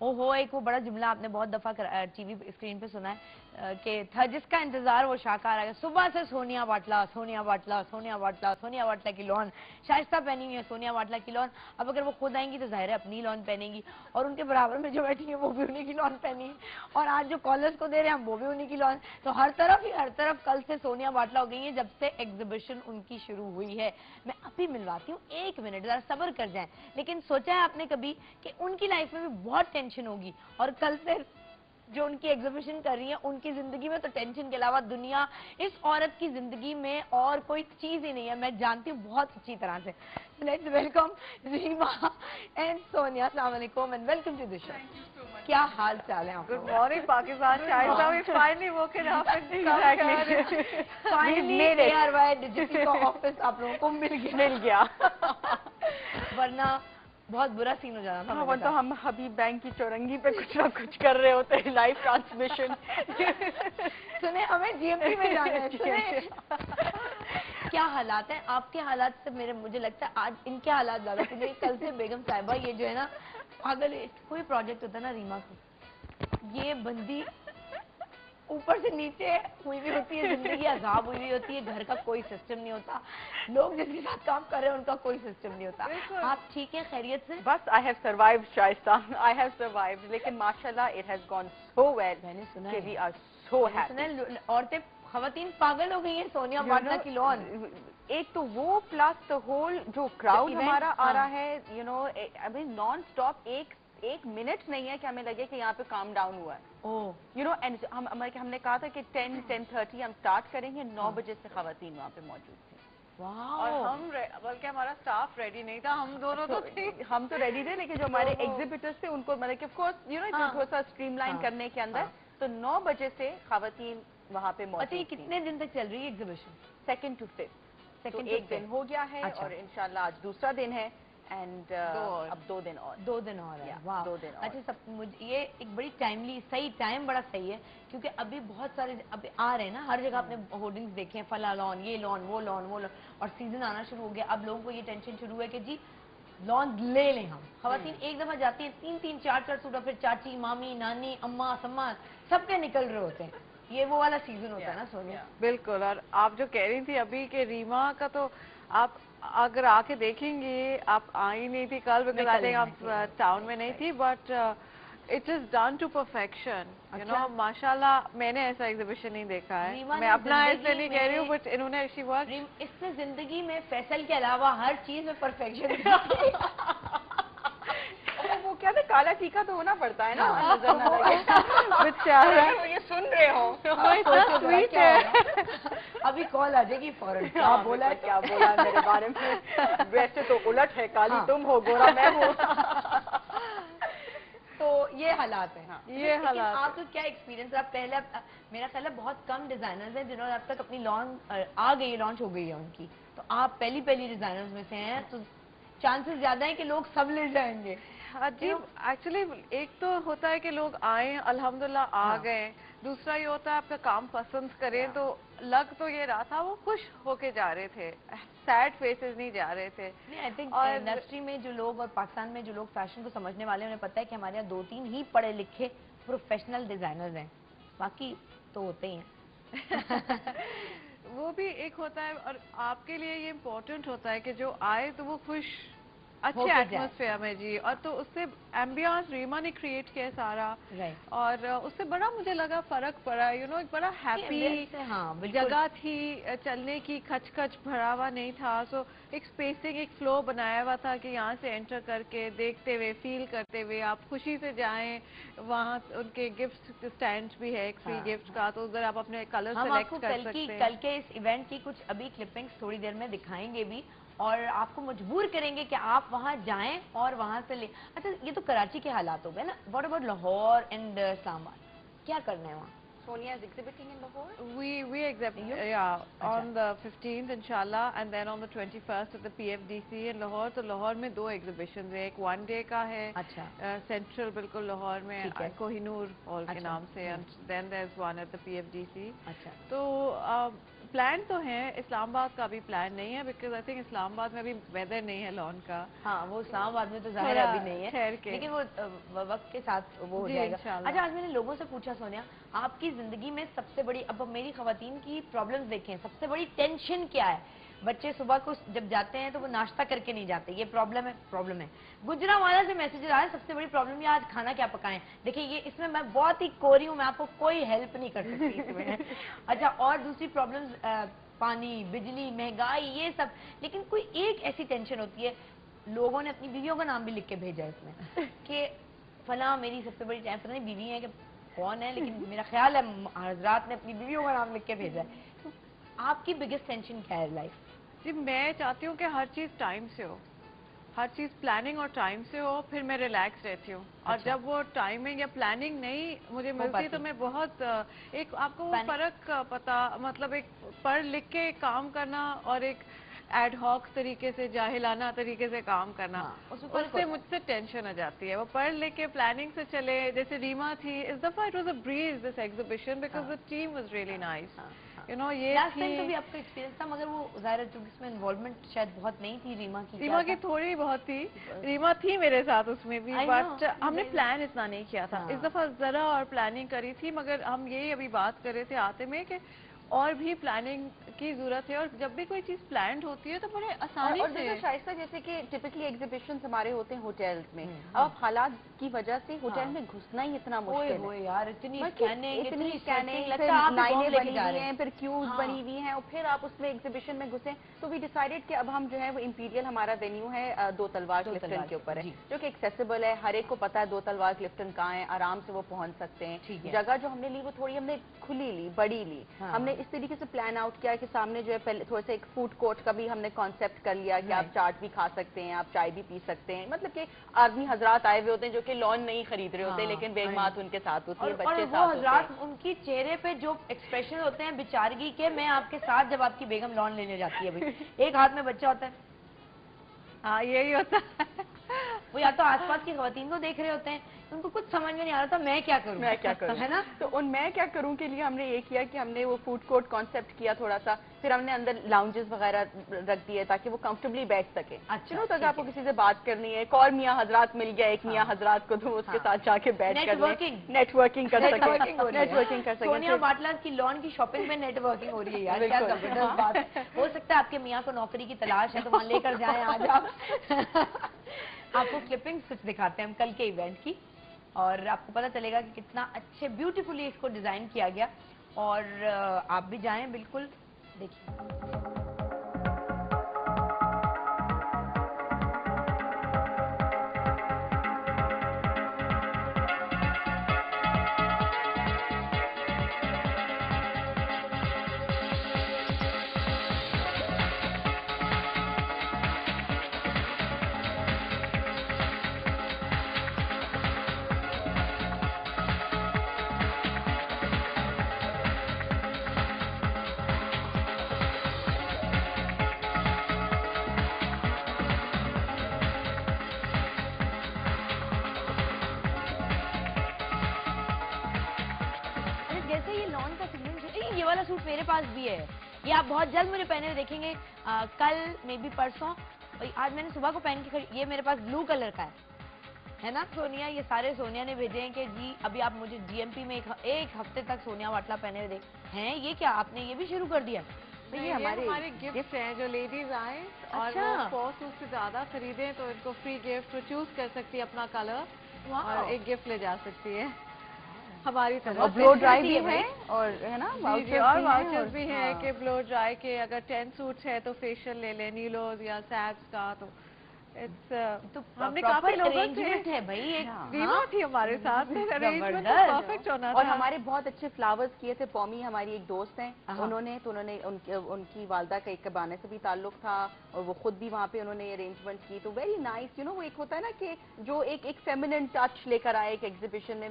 ओहो, एक वो बड़ा जुमला आपने बहुत दफा टीवी स्क्रीन पे सुना है कि था जिसका इंतजार वो शाकार आ गया। सुबह से सोनिया बाटला, सोनिया बाटला, सोनिया बाटला, सोनिया बाटला की लॉन शाइस्ता पहनी हुई है, सोनिया बाटला की लॉन। अब अगर वो खुद आएंगी तो जाहिर है अपनी लॉन पहनेंगी, और उनके बराबर में जो बैठी है वो भी उन्हीं की लॉन पहनी है, और आज जो कॉलर्स को दे रहे हैं हम वो भी उन्हीं की लॉन। तो हर तरफ कल से सोनिया बाटला हो गई है जब से एग्जीबिशन उनकी शुरू हुई है। मैं अभी मिलवाती हूँ, 1 मिनट, जरा सब्र कर जाएं। लेकिन सोचा है आपने कभी कि उनकी लाइफ में भी बहुत टेंशन होगी, और कल से जो उनकी एग्जीबिशन कर रही है उनकी जिंदगी में तो टेंशन के अलावा दुनिया इस औरत की जिंदगी में और कोई चीज ही नहीं है, मैं जानती हूँ बहुत अच्छी तरह से। Let's welcome Reema and Sonia. अस्सलाम वालेकुम and welcome to the show. क्या हाल चाल है आपका? Good morning Pakistan. Shaista, we finally woken up and exactly finally ARY digital का ऑफिस आप लोगों को मिल गया वरना बहुत बुरा सीन हो जाना था। हाँ, तो हम अभी बैंक की चौरंगी पे कुछ ना कुछ कर रहे होते हैं, लाइव ट्रांसमिशन। सुने, हमें GMT में जाना है। सुने क्या हालात हैं आपके? हालात से मुझे लगता है आज इनके हालात ज्यादा, क्योंकि कल से बेगम साहिबा ये जो है ना पागल, कोई प्रोजेक्ट होता है ना रीमा को, ये बंदी ऊपर से नीचे हुई भी होती है, जिंदगी अजाब हुई होती है, घर का कोई सिस्टम नहीं होता, लोग जिसके साथ काम कर रहे हैं उनका कोई सिस्टम नहीं होता। आप ठीक है, खैरियत से? बस I have survived Shaista, I have survived, लेकिन माशाल्लाह it has gone so well. मैंने सुना है है, वी आर सो हैप्पी। औरतें खवातीन पागल हो गई हैं सोनिया बाटला की लॉन। एक तो वो प्लस द होल जो क्राउड हमारा आ रहा है, यू नो, अभी नॉन स्टॉप एक मिनट नहीं है कि हमें लगे कि यहाँ पे काम डाउन हुआ है। यू नो, एंड हमने कहा था कि 10-10:30 हम स्टार्ट करेंगे, 9 बजे से खवातीन वहाँ पे मौजूद थी। और हम बल्कि हमारा स्टाफ रेडी नहीं था, हम दोनों तो थे, हम तो रेडी थे, लेकिन जो हमारे एग्जिबिटर्स थे उनको मतलब कि ऑफ कोर्स यू नो थोड़ा सा स्ट्रीमलाइन करने के अंदर, तो 9 बजे से खवातीन वहाँ पे मौजूद थी। कितने दिन तक चल रही है एग्जीबिशन? 2nd to 5th, तो एक दिन हो गया है। अच्छा। और इंशाल्लाह आज दूसरा दिन है, एंड अब 2 दिन और। 2 दिन और है। वाह, 2 दिन और। अच्छा, सब मुझे ये एक बड़ी टाइमली, सही टाइम बड़ा सही है, क्योंकि अभी बहुत सारे अभी आ रहे हैं ना, हर जगह आपने होर्डिंग्स देखे हैं, फला लॉन, ये लॉन, वो लॉन, वो लॉन, और सीजन आना शुरू हो गया। अब लोगों को ये टेंशन शुरू है कि जी लॉन ले लें हम। खवातीन एक दफा जाती हैं, 3-3, 4-4 सूट, फिर चाची, मामी, नानी, अम्मा, सम्मा सबके निकल रहे होते हैं। ये वो वाला सीजन होता है ना सोनिया? बिल्कुल। और आप जो कह रही थी अभी के रीमा का, तो आप अगर आके देखेंगे, आप आई नहीं थी कल, बिकॉज आई थिंक आप टाउन में नहीं थी, but it is done to perfection, you know, माशाल्लाह। मैंने ऐसा एग्जीबिशन नहीं देखा है, मैं अपना ऐसे नहीं कह रही हूँ, बट इन्होंने शी वर्क। इसने जिंदगी में फैसल के अलावा हर चीज में परफेक्शन वो क्या था, काला टीका तो होना पड़ता है ना, नजर ना लगे। बेचारा ये सुन रहे हो, स्वीट है। अभी कॉल आ जाएगी फौरन, क्या बोला है मेरे बारे में, वैसे तो उलट है, काली तुम हो, गोरा मैं हूँ। तो ये हालात है। ये हालात। आपका क्या एक्सपीरियंस? आप पहले, मेरा ख्याल है बहुत कम डिजाइनर्स हैं जिन्होंने अब तक अपनी लॉन्च हो गई है उनकी, तो आप पहली डिजाइनर्स में से हैं, तो चांसेस ज्यादा है कि लोग सब ले जाएंगे। जी, एक्चुअली एक तो होता है कि लोग आए, अल्हम्दुलिल्लाह आ गए, दूसरा ये होता है आपका काम पसंद करें, तो लग तो ये रहा था वो खुश होके जा रहे थे, सैड फेसेस नहीं जा रहे थे। आई थिंक इंडस्ट्री में जो लोग और पाकिस्तान में जो लोग फैशन को समझने वाले हैं, उन्हें पता है कि हमारे यहाँ 2-3 ही पढ़े लिखे प्रोफेशनल डिजाइनर्स हैं, बाकी तो होते ही हैं। वो भी एक होता है, और आपके लिए ये इम्पोर्टेंट होता है कि जो आए तो वो खुश, अच्छे एटमॉस्फेयर में जी, और तो उससे एम्बियंस रीमा ने क्रिएट किया सारा, और उससे बड़ा मुझे लगा फर्क पड़ा, यू नो, एक बड़ा हैप्पी जगह थी, चलने की खच भरा हुआ नहीं था, सो एक स्पेसिंग, एक फ्लो बनाया हुआ था कि यहाँ से एंटर करके देखते हुए, फील करते हुए आप खुशी से जाएं। वहाँ उनके गिफ्ट स्टैंड भी है, एक फ्री गिफ्ट का, तो उधर आप अपने कलर सेलेक्ट कर सकते हैं। कल के इस इवेंट की कुछ अभी क्लिपिंग्स थोड़ी देर में दिखाएंगे भी, और आपको मजबूर करेंगे कि आप वहां जाएं और वहां से ले। अच्छा, ये तो कराची के हालात हो गए ना, what about Lahore and Islamabad, क्या करना है वहाँ? Sonia is exhibiting in Lahore. We exhibit, on the 15th inshallah, and then on the 21st at the PFDC in Lahore. तो लाहौर में 2 एग्जीबिशन है, एक 1 डे का है, सेंट्रल बिल्कुल लाहौर में कोहिनूर हॉल के नाम से, and then there is one at the PFDC। अच्छा, तो प्लान तो है, इस्लामाबाद का अभी प्लान नहीं है, बिकॉज आई थिंक इस्लामाबाद में अभी वेदर नहीं है लॉन का। हाँ, वो इस्लामाबाद में तो जाहिर है अभी नहीं है, लेकिन वो वक्त के साथ वो हो जाएगा। अच्छा, आज मैंने लोगों से पूछा सोनिया, आपकी जिंदगी में सबसे बड़ी, अब मेरी खवातीन की प्रॉब्लम्स देखें, सबसे बड़ी टेंशन क्या है? बच्चे सुबह को जब जाते हैं तो वो नाश्ता करके नहीं जाते, ये प्रॉब्लम है। गुजरावाला से मैसेज आ रहा है, सबसे बड़ी प्रॉब्लम ये आज खाना क्या पकाएं। देखिए ये इसमें मैं बहुत ही कोरी हूँ, मैं आपको कोई हेल्प नहीं कर सकती इसमें। अच्छा, और दूसरी प्रॉब्लम पानी, बिजली, महंगाई, ये सब। लेकिन कोई एक ऐसी टेंशन होती है, लोगों ने अपनी बीवियों का नाम भी लिख के भेजा है इसमें कि फला मेरी सबसे बड़ी टेंशन, पता नहीं बीवी है कि कौन है, लेकिन मेरा ख्याल है हजरात ने अपनी बीवियों का नाम लिख के भेजा है। तो आपकी बिगेस्ट टेंशन क्या है लाइफ? जी, मैं चाहती हूँ कि हर चीज़ टाइम से हो, हर चीज़ प्लानिंग और टाइम से हो, फिर मैं रिलैक्स रहती हूँ। और जब वो टाइमिंग या प्लानिंग नहीं मुझे मिलती तो मैं बहुत एक आपको वो फर्क पता, मतलब एक पढ़ लिख के काम करना और एक एड हॉक तरीके से, जाहिलाना तरीके से काम करना, उससे मुझसे टेंशन आ जाती है। वो पढ़ लिख के प्लानिंग से चले, जैसे रीमा थी इस दफा, it was a breeze this exhibition because the team was really nice, you know. ये लास्ट टाइम तो भी आपका एक्सपीरियंस था, मगर वो ज़ाहिर है इसमें इन्वॉल्वमेंट शायद बहुत नहीं थी रीमा की थोड़ी बहुत थी, रीमा थी मेरे साथ उसमें भी, बट हमने प्लान इतना नहीं किया था। इस दफा जरा और प्लानिंग करी थी, मगर हम यही अभी बात कर रहे थे आते में कि और भी प्लानिंग की जरूरत है, और जब भी कोई चीज प्लान्ड होती है तो बड़े आसानी और से। शाइस्ता, जैसे कि टिपिकली एग्जीबिशन हमारे होते हैं होटल्स में, अब हालात की वजह से होटल में घुसना ही इतना मुश्किल है यार, इतनी स्कैनिंग, लाइनें बनी हुई हैं, फिर क्यूज बनी हुई हैं, और फिर आप उसमें एग्जीबिशन में घुसे। तो वी डिसाइडेड कि अब हम जो है वो इंपीरियल, हमारा वेन्यू है दो तलवार क्लिफ्टन के ऊपर है, जो कि एक्सेसिबल है, हर एक को पता है दो तलवार क्लिफ्टन कहाँ है, आराम से वो पहुंच सकते हैं। जगह जो हमने ली वो थोड़ी हमने खुली ली, बड़ी ली। हमने इस तरीके से प्लान आउट किया कि सामने जो है पहले थोड़ा सा एक फूड कोर्ट का भी हमने कॉन्सेप्ट कर लिया कि आप चाट भी खा सकते हैं, आप चाय भी पी सकते हैं। मतलब कि आदमी हजरात आए हुए होते हैं जो कि लॉन नहीं खरीद रहे होते, लेकिन बेगमात उनके साथ होती है, बच्चे साथ होते हैं। उनकी चेहरे पे जो एक्सप्रेशन होते हैं बेचारगी के, मैं आपके साथ जब आपकी बेगम लॉन लेने जाती है, एक हाथ में बच्चा होता है, हाँ यही होता है, वो या तो आसपास की खवातीन को देख रहे होते हैं, उनको कुछ समझ में नहीं आ रहा था मैं क्या करूं, है ना। तो उन मैं क्या करूं के लिए हमने ये किया कि हमने वो फूड कोर्ट कॉन्सेप्ट किया थोड़ा सा, फिर हमने अंदर लाउंजेस वगैरह रख दिए ताकि वो कंफर्टेबली बैठ सके। अच्छा, तो अगर आपको किसी से बात करनी है, एक और मियाँ हजरात मिल गया, एक मियाँ हजरात को, तो उसके साथ जाके बैठ कर नेटवर्किंग कर सके। सोनिया बाटला की लॉन की शॉपिंग में नेटवर्किंग हो रही है यार, क्या जबरदस्त बात। हो सकता है आपके मियाँ को नौकरी की तलाश है तो वहाँ लेकर जाए आज आप। आपको क्लिपिंग्स कुछ दिखाते हैं हम कल के इवेंट की, और आपको पता चलेगा कि कितना अच्छे ब्यूटीफुली इसको डिजाइन किया गया, और आप भी जाएं बिल्कुल, देखिए। ये वाला सूट मेरे पास भी है, ये आप बहुत जल्द मुझे पहने हुए देखेंगे, कल मे बी परसों। आज मैंने सुबह को पहन के ये मेरे पास ब्लू कलर का है ना सोनिया, ये सारे सोनिया ने भेजे हैं कि जी अभी आप मुझे जीएमपी में एक हफ्ते तक सोनिया बाटला पहने हुए देख हैं। ये क्या आपने ये भी शुरू कर दिया? तो ये हमारे गिफ्ट हैं जो लेडीज आए और वो 4 सूट से ज्यादा खरीदे तो इनको फ्री गिफ्ट चूज कर सकती है अपना कलर और एक गिफ्ट ले जा सकती है हमारी तरफ। और ब्लो ड्राई भी है, और है ना वाउचर्स भी है कि ब्लो ड्राई के अगर 10 सूट्स है तो फेशियल ले ले नीलोज या सैब्स का। तो तो हमने काफी अरेंजमेंट है भाई, एक रीमा थी हमारे साथ, अरेंजमेंट परफेक्ट होना था। और हमारे बहुत अच्छे फ्लावर्स किए थे। पौमी हमारी एक दोस्त हैं, उन्होंने उनकी वालदा का एक कबाने से भी ताल्लुक था और वो खुद भी वहाँ पे उन्होंने अरेंजमेंट की। तो वेरी नाइस, यू नो, वो एक होता है ना कि जो एक फेमिनिन टच लेकर आए एक एग्जीबिशन में।